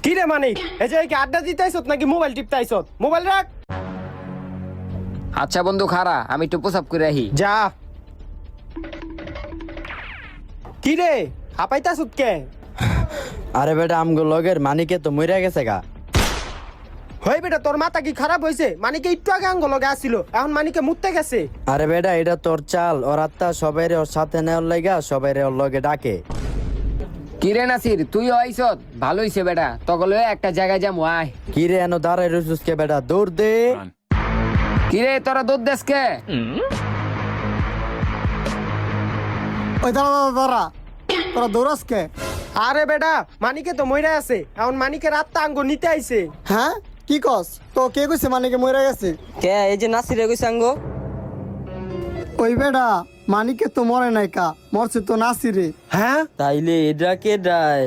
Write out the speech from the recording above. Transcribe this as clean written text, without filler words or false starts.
কি রে মানিক, এই যে কি আড্ডা দিতে আইছত নাকি মোবাইল টিপতে আইছত? মোবাইল রাখ। আচ্ছা বন্ধু খারা, আমি একটু প্রসাব করে আহি। যা। কি রে হাঁপাইতাছত কে? আরে বেটা আমগো লগের মানিকে তো মইরা গেছে গা। হই বেটা, তোর মাথা কি খারাপ হইছে? মানিকে একটু আগে আঙ্গ লগে আসছিল, এখন মানিকে মুততে গেছে। আরে বেটা এটা তোর চাল, ওর আত্মা সবাইরে ওর সাথে নেওয়ার লাগা সবাইরে ওর লগে ডাকে। কি রে নাসির, তুইও আইছত? ভালো হইছে বেটা, তগলে একটা জায়গায় যাম আয়। কি রে এনো দাঁড়াই রইছিস কে বেটা, দৌড় দে। কি রে তোরা দুধ দেশ কে? ওই দাঁড়া দাঁড়া, তোরা দৌড়াস কে? আরে বেটা মানিকে তো মইরা আছে, এখন মানিকের আত্মা আঙ্গ নিতে আইছে। হ্যাঁ কি কস? তো কে কইছে মানিকে মরে গেছে? কে এই যে নাসিরে কইছে আঙ্গো। ওই বেটা মানিকে তো মরে নাই কা, মরছে তো নাসিরে। হ্যাঁ তাইলে এটা কে ডায়?